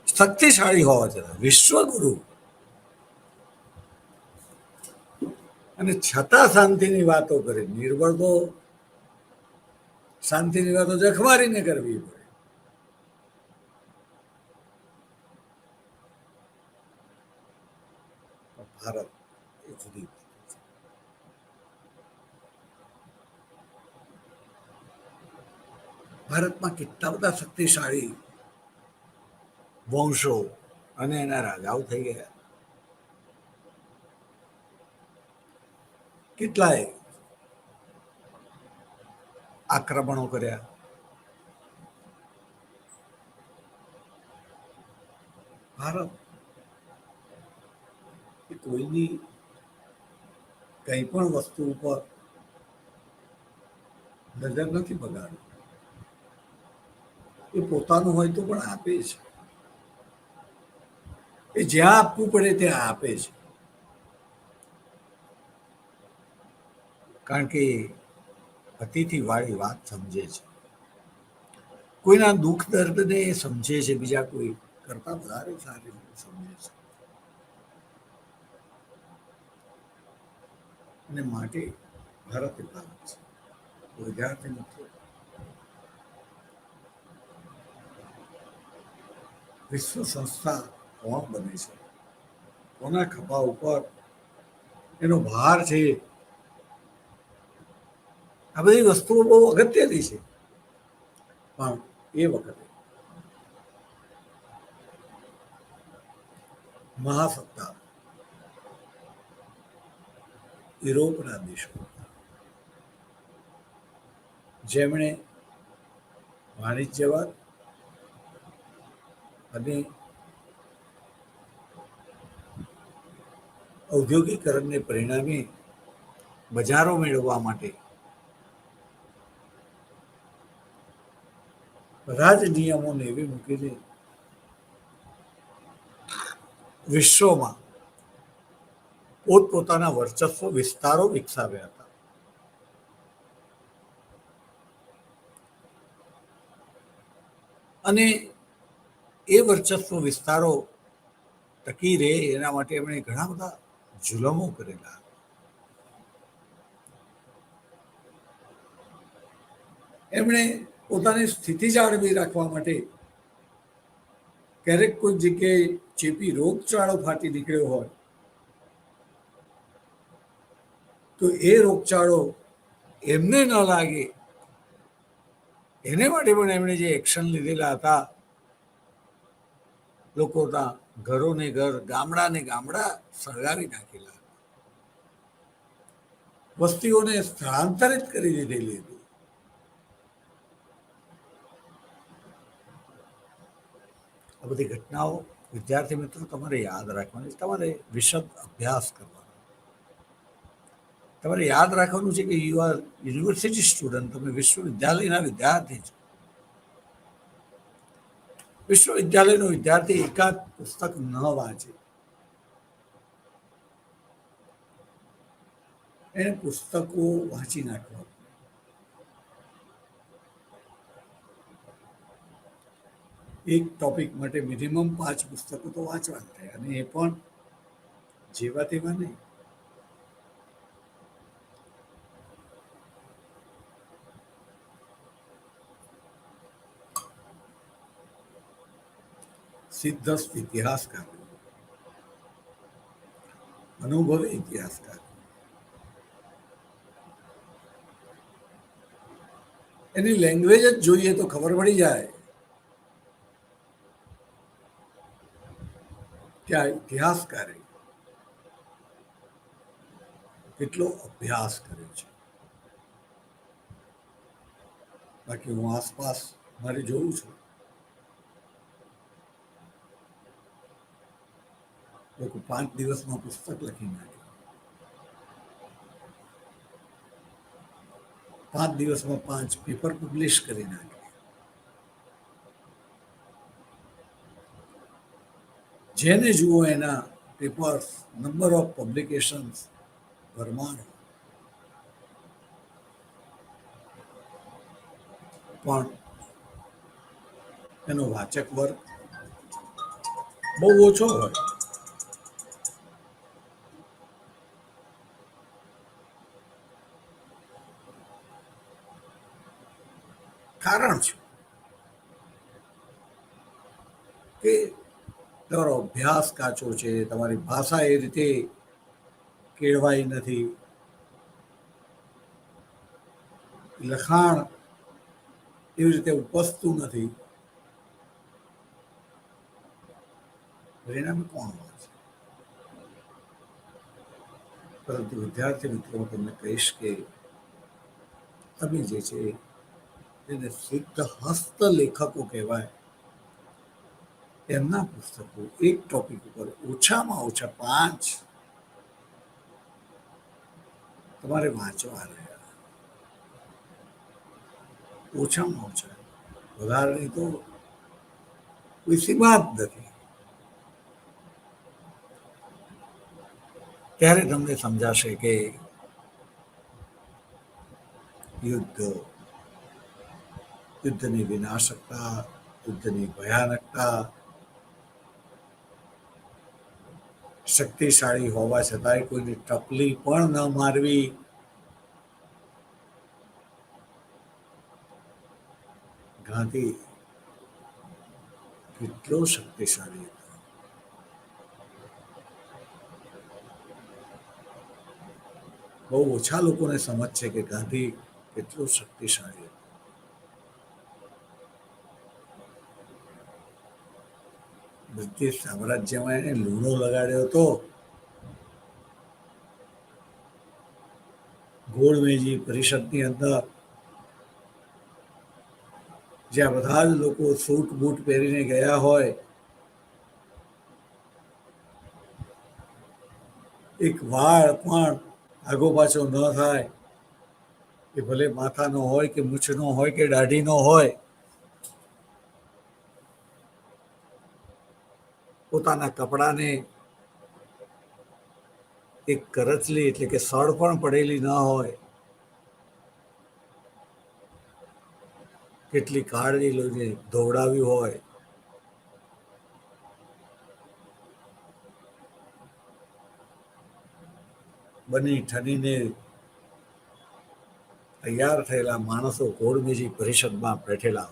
શક્તિશાળી હોવા છતાં વિશ્વગુરુ અને છતાં શાંતિની વાતો કરે. નિર્બળ તો શાંતિની વાતો જખમારીને કરવી પડે. ભારત એ જુદી. ભારતમાં કેટલા બધા શક્તિશાળી વંશો અને એના રાજાઓ થઈ ગયા. કેટલાય આક્રમણો કર્યા. ભારત એ કોઈની કઈ પણ વસ્તુ ઉપર નજર નથી બગાડતું. એ પોતાનું હોય તો પણ આપે છે. એ જ્યાં આપવું પડે ત્યાં આપે છે. કારણ કે અતિથિ વાળી વાત સમજે છે. કોઈના દુઃખ દર્દને એ સમજે છે, બીજા કોઈ કરતા વધારે સારી રીતે સમજે છે. અને માટે ભારત એ ભારત છે. વિદ્યાર્થી મિત્રો, વિશ્વ સંસ્થા કોણ બને છે, કોના ખભા ઉપર એનો ભાર છે, આ બધી વસ્તુઓ બહુ અગત્યની છે. પણ એ વખતે મહાસત્તા યુરોપના દેશો, જેમણે વાણિજ્યવાદ અને ઔદ્યોગિકરણને પરિણામે બજારો મેળવવા માટે બધા જ નિયમોને એવી મૂકીને વિશ્વમાં પોતપોતાના વર્ચસ્વ વિસ્તારો વિકસાવ્યા હતા. અને એ વર્ચસ્વ વિસ્તારો ટકી રહે એના માટે એમણે ઘણા બધા જુલમો કરેલા. એમણે પોતાની સ્થિતિ જાળવી રાખવા માટે ક્યારેક કોઈ જગ્યાએ ચેપી રોગચાળો ફાટી નીકળ્યો હોય તો એ રોગચાળો એમને ન લાગે એને માટે પણ એમણે જે એક્શન લીધેલા હતા, લોકોના ઘરોને ઘર, ગામડાને ગામડા સળગાવી નાખેલા, વસ્તીઓને સ્થળાંતરિત કરી દીધેલી હતી. આ બધી ઘટનાઓ વિદ્યાર્થી મિત્રો તમારે યાદ રાખવાની, તમારે વિશદ અભ્યાસ કરવાનો. તમારે યાદ રાખવાનું છે કે યુ આર યુનિવર્સિટી સ્ટુડન્ટ, તમે વિશ્વવિદ્યાલયના વિદ્યાર્થી છો. વિશ્વવિદ્યાલયનો વિદ્યાર્થી એકાદ પુસ્તક ન વાંચે, એને પુસ્તકો વાંચી નાખવા. એક ટોપિક માટે મિનિમમ 5 પુસ્તકો તો વાંચવા થાય, અને એ પણ જેવા તેવા નહીં. સિદ્ધસ્થ ઇતિહાસકાર, અનુભવી ઇતિહાસકાર, એની લેંગ્વેજ જ જોઈએ તો ખબર પડી જાય કે આ ઇતિહાસકારે કેટલો અભ્યાસ કર્યો છે. બાકી હું આસપાસ મારે જોઉં છું, લોકો 5 દિવસમાં પુસ્તક લખી નાખે, 5 દિવસમાં 5 પેપર પબ્લિશ કરી નાખે. જેને જુઓ એના પેપર્સ, નંબર ઓફ પબ્લિકેશન્સ ભરમાર. પણ એનો વાચક વર્ગ બહુ ઓછો હોય. કારણ છે કે તમારો અભ્યાસ કાચો છે, તમારી ભાષા એ રીતે કેળવાઈ નથી, લખાણ એવી રીતે ઉપસતું નથી. પરિણામે કોણ વાંચે? પરંતુ વિદ્યાર્થી મિત્રો, હું તમને કહીશ કે તમે જે છે એને સિદ્ધ હસ્ત લેખકો કહેવાય, એમના પુસ્તકો એક ટોપિક ઉપર ઓછામાં ઓછા 5 તમારે વાંચવા રહ્યા. ઓછામાં ઓછા, વધારેની તો કોઈ સીમા જ નથી. ત્યારે તમને સમજાશે કે યુદ્ધની વિનાશકતા, યુદ્ધની ભયાનકતા, શક્તિશાળી હોવા છતાંય કોઈની ટપલી પણ ન મારવી, ગાંધી કેટલો શક્તિશાળી હતો. બહુ ઓછા લોકોને સમજ છે કે ગાંધી કેટલો શક્તિશાળી હતો. બ્રિટિશ સામ્રાજ્યમાં એને લૂણો લગાડ્યો હતો. ગોળમેજી પરિષદની અંદર જ્યાં બધા જ લોકો સૂટ બૂટ પહેરીને ગયા હોય, એક વાળ પણ આગો પાછો ન થાય, કે ભલે માથાનો હોય કે મૂછનો હોય કે દાઢીનો હોય, પોતાના કપડાને એક કરચલી એટલે કે સળ પણ પડેલી ન હોય, કેટલી કાળજી લઈને ધોવડાવ્યું હોય, બની ઠનીને તૈયાર થયેલા માણસો ગોળમેજી પરિષદમાં બેઠેલા,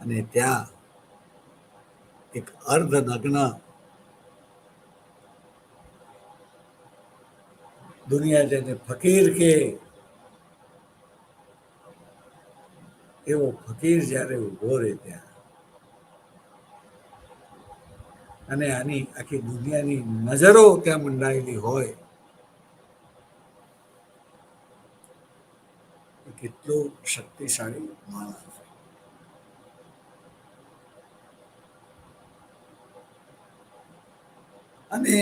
અને ત્યાં એક અર્ધનગ્ન દુનિયા જેને ફકીર કે એવો ફકીર જ્યારે ઉભો રહે ત્યાં, અને આની આખી દુનિયાની નજરો ત્યાં મંડાયેલી હોય, કેટલો શક્તિશાળી માણસ છે. અને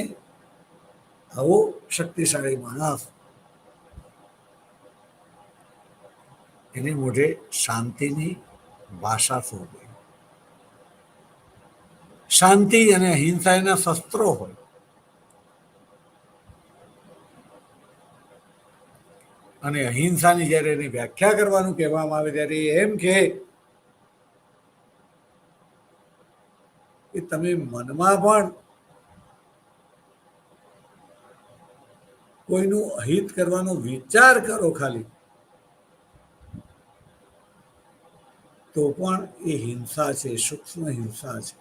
આવો શક્તિશાળી માણસ, એની મોઢે શાંતિની ભાષા શોધે. શાંતિ અને અહિંસા એના શસ્ત્રો હોય. અને અહિંસાની જ્યારે એની વ્યાખ્યા કરવાનું કહેવામાં આવે ત્યારે એમ કે તમે મનમાં પણ કોઈનું અહિત કરવાનો વિચાર કરો ખાલી, તો પણ એ હિંસા છે, સૂક્ષ્મ હિંસા છે.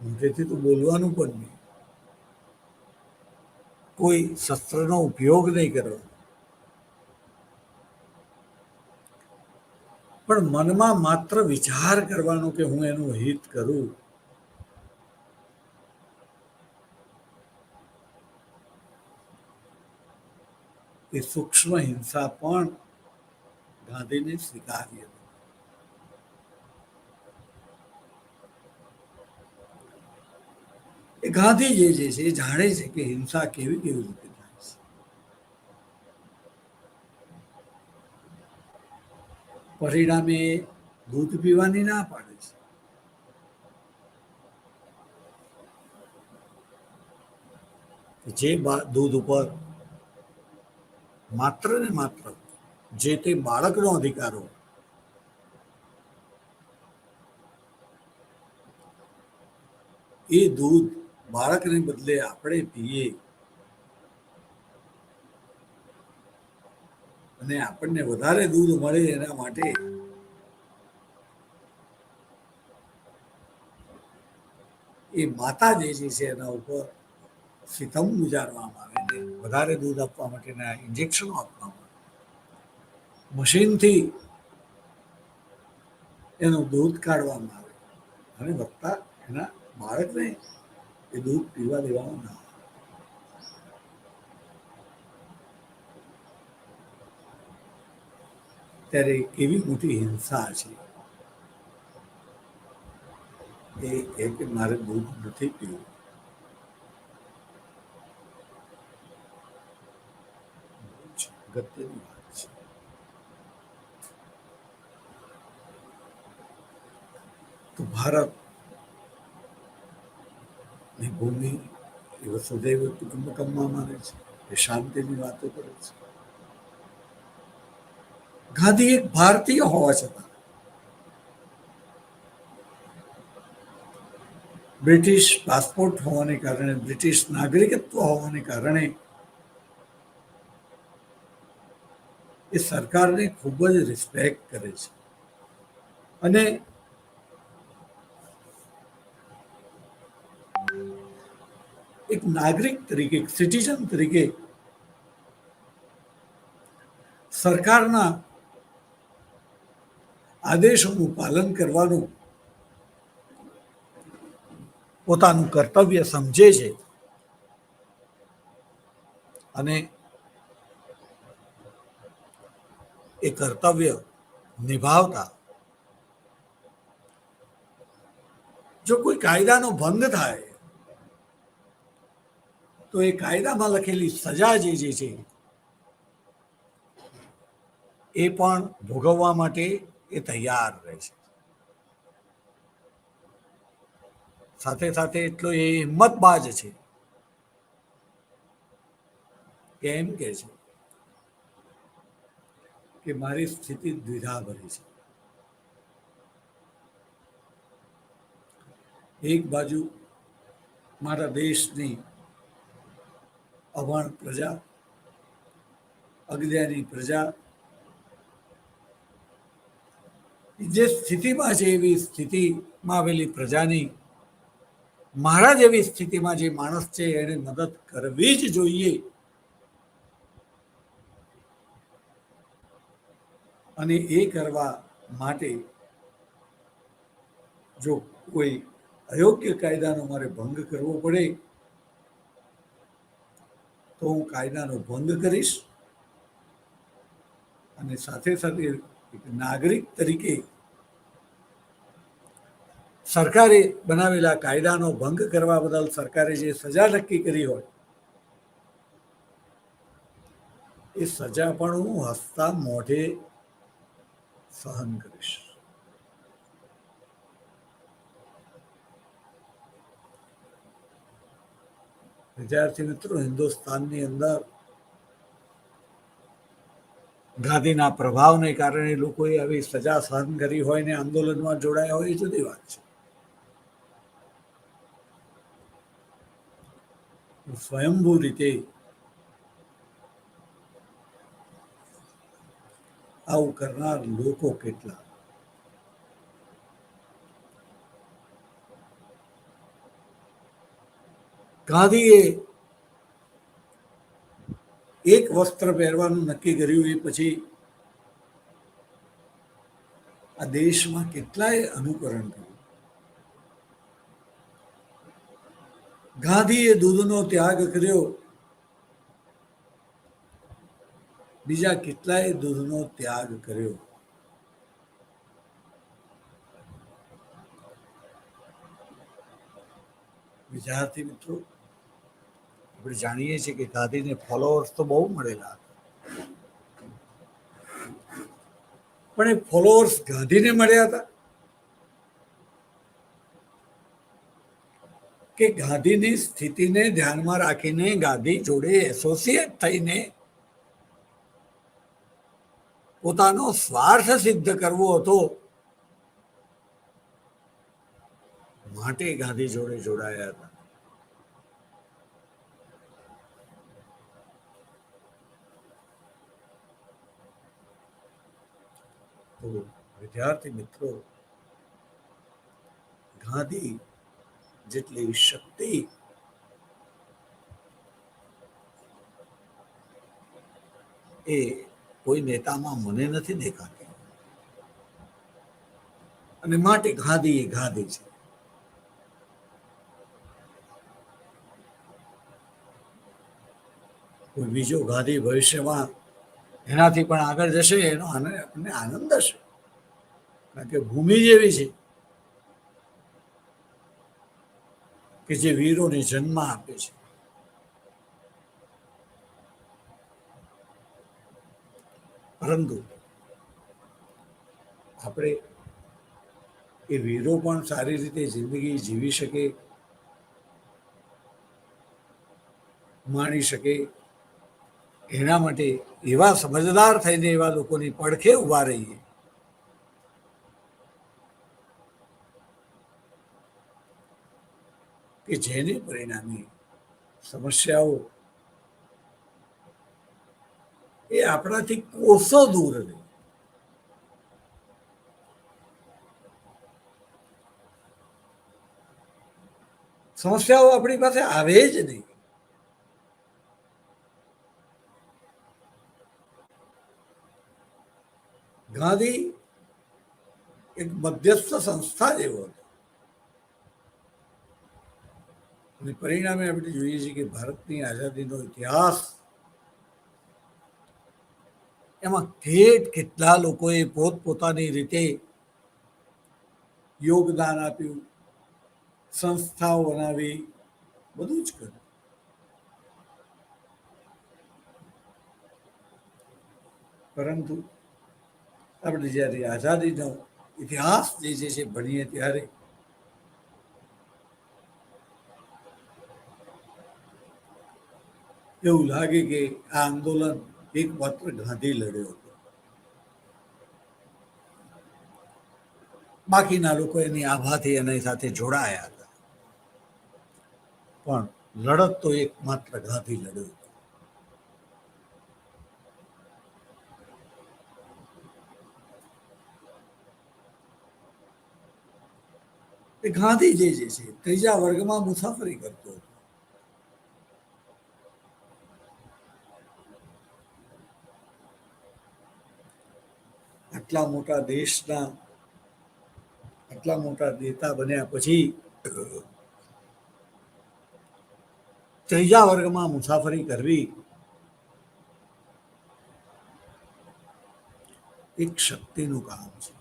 મોટેથી તો બોલવાનું પણ નહીં, કોઈ શસ્ત્રનો ઉપયોગ નહીં કરવાનો, પણ મનમાં માત્ર વિચાર કરવાનો કે હું એનું હિત કરું. એ સૂક્ષ્મ હિંસા પણ ગાંધીને સ્વીકારી હતી. એ ગાંધી જે છે એ જાણે છે કે હિંસા કેવી કેવી રીતે થાય છે. પરિણામે દૂધ પીવાની ના પાડે છે. જે દૂધ ઉપર માત્ર ને માત્ર જે તે બાળકનો અધિકાર હોય, એ દૂધ બાળકને બદલે આપણે પીએ, અને આપણને વધારે દૂધ મળે એના માટે એ માતા જે છે એના ઉપર સિતમ ગુજારવામાં આવે છે. વધારે દૂધ આપવા માટેના ઇન્જેક્શનો આપવામાં આવે, મશીનથી એનું દૂધ કાઢવામાં આવે અને વક્તા એના બાળકને એ દૂધ પીવા દેવામાં ના આવે. ત્યારે કેવી મોટી હિંસા છે એ કે મારે દૂધ નથી પીવું. અગત્યની વાત છે. તો ભારત ની ભૂમિ એ વસુધૈવ કુટુંબકમમાં માને છે, એ શાંતિની વાતો કરે છે. ગાંધી એક ભારતીય હોવા છતાં બ્રિટિશ પાસપોર્ટ હોવાને કારણે, બ્રિટિશ નાગરિકત્વ હોવાને કારણે એ સરકારને ખૂબ જ રિસ્પેક્ટ કરે છે અને એક નાગરિક તરીકે, એક સિટીઝન તરીકે સરકારના આદેશોનું પાલન કરવાનું પોતાનું કર્તવ્ય સમજે છે અને એ કર્તવ્ય નિભાવતા જો કોઈ કાયદાનો ભંગ થાય તો એ કાયદામાં લખેલી સજા જે છે એ પણ ભોગવવા માટે એ તૈયાર રહે છે. સાથે સાથે એટલો એ હિંમતબાજ છે કે એમ કે છે કે મારી સ્થિતિ દ્વિધાભરી છે. એક બાજુ મારા દેશની અભણ પ્રજા, અજ્ઞાની પ્રજા જે સ્થિતિમાં છે એવી સ્થિતિમાં આવેલી પ્રજાની મારા જેવી સ્થિતિમાં જે માણસ છે એને મદદ કરવી જ જોઈએ. અને એ કરવા માટે જો કોઈ અયોગ્ય કાયદાનો મારે ભંગ કરવો પડે તો હું કાયદાનો ભંગ કરીશ અને સાથે સાથે એક નાગરિક તરીકે સરકારે બનાવેલા કાયદાનો ભંગ કરવા બદલ સરકારે જે સજા નક્કી કરી હોય એ સજા પણ હું હસતા મોઢે સહન કરીશ. વિદ્યાર્થી મિત્રો, હિન્દુસ્તાનની અંદર ગાંધીના પ્રભાવને કારણે લોકોએ આવી સજા સહન કરી હોય ને આંદોલનમાં જોડાયા હોય એ જુદી વાત છે. સ્વયંભૂ રીતે આવું કરનાર લોકો કેટલા? ગાંધીએ એક વસ્ત્ર પહેરવાનું નક્કી કર્યું એ પછી આ દેશમાં કેટલાય અનુકરણ કર્યું. ગાંધીએ દૂધનો ત્યાગ કર્યો, બીજા કેટલાય દૂધનો ત્યાગ કર્યો. વિદ્યાર્થી મિત્રો, આપણે જાણીએ છીએ કે ગાંધીને ફોલોઅર્સ તો બહુ મળેલા હતા, પણ એ ફોલોઅર્સ ગાંધીને મળ્યા હતા કે ગાંધીની સ્થિતિને ધ્યાનમાં રાખીને ગાંધી જોડે એસોસિએટ થઈને પોતાનો સ્વાર્થ સિદ્ધ કરવો હતો માટે ગાંધી જોડે જોડાયા હતા. તો વિદ્યાર્થી મિત્રો, ગાંધી જેટલી શક્તિ એ કોઈ નેતામાં મને નથી દેખાતી, અને માટે ગાંધી એ ગાંધી છે. કોઈ બીજો ગાંધી ભવિષ્યમાં એનાથી પણ આગળ જશે એનો આપણને આનંદ હશે, કારણ કે ભૂમિ જેવી છે કે જે વીરોને જન્મ આપે છે. પરંતુ આપણે એ વીરો પણ સારી રીતે જિંદગી જીવી શકે, માણી શકે, એના માટે એવા સમજદાર થઈને એવા લોકોની પડખે ઉભા રહીએ કે જેને પરિણામે સમસ્યાઓ એ આપણાથી કોસો દૂર રહે. સમસ્યાઓ આપણી પાસે આવે જ નહીં. ગાંધી એક મધ્યસ્થ સંસ્થા જેવો હતો, અને પરિણામે આપણે જોઈએ છીએ કે ભારતની આઝાદીનો ઇતિહાસ એમાં કેટલા લોકોએ પોતપોતાની રીતે યોગદાન આપ્યું, સંસ્થાઓ બનાવી, બધું જ કર્યું. પરંતુ આપણે જ્યારે આઝાદીનો ઇતિહાસ જે છે ભણીએ ત્યારે એવું લાગે કે આ આંદોલન એકમાત્ર ગાંધી લડ્યો હતો, બાકીના લોકો એની આભાથી એની સાથે જોડાયા હતા, પણ લડત તો એકમાત્ર ગાંધી લડ્યો હતો. ગાંધી જે છે ત્રીજા વર્ગમાં મુસાફરી કરતો હતો. આટલા મોટા દેશના આટલા મોટા નેતા બન્યા પછી ત્રીજા વર્ગમાં મુસાફરી કરવી એક શક્તિનું કામ છે.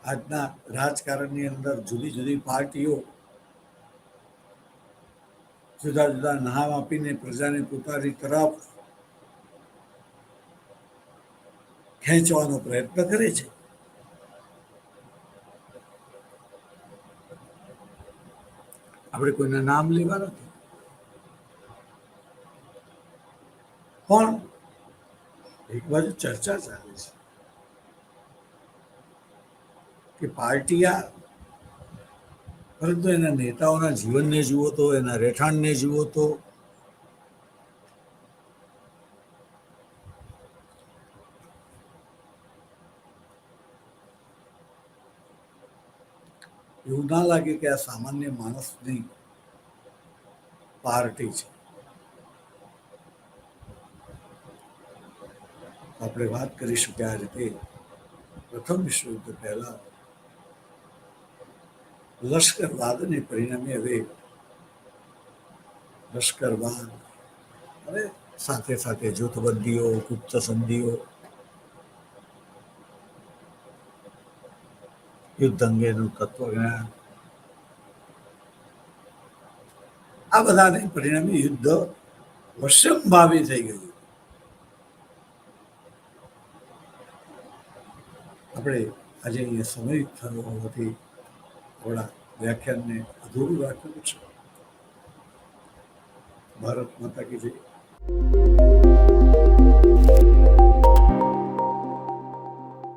આજના રાજકારણની અંદર જુદી જુદી પાર્ટીઓ જુદા જુદા નામ આપીને પ્રજાને પોતાની તરફ ખેંચવાનો પ્રયત્ન કરે છે. આપણે કોઈના નામ લેવા નથી, પણ એક બાજુ ચર્ચા ચાલે છે કે પાર્ટી આ, પરંતુ એના નેતાઓના જીવનને જુઓ તો, એના રહેઠાણને જુઓ તો એવું ના લાગે કે આ સામાન્ય માણસની પાર્ટી છે. આપણે વાત કરીશું કે આ રીતે પ્રથમ વિશ્વયુદ્ધ પહેલા લશ્કરવાદને પરિણામે હવે લશ્કરવાદ અને સાથે સાથે જૂથબંધીઓ, ગુપ્ત સંધિઓ, યુદ્ધ અંગેનું તત્વજ્ઞાન, આ બધાને પરિણામે યુદ્ધ વશ્યંભાવી થઈ ગયું. આપણે આજે અહીંયા સમય થયો હોવાથી થોડા વ્યાખ્યાનને અધૂરું રાખ્યું છે. ભારત માતા કી જય.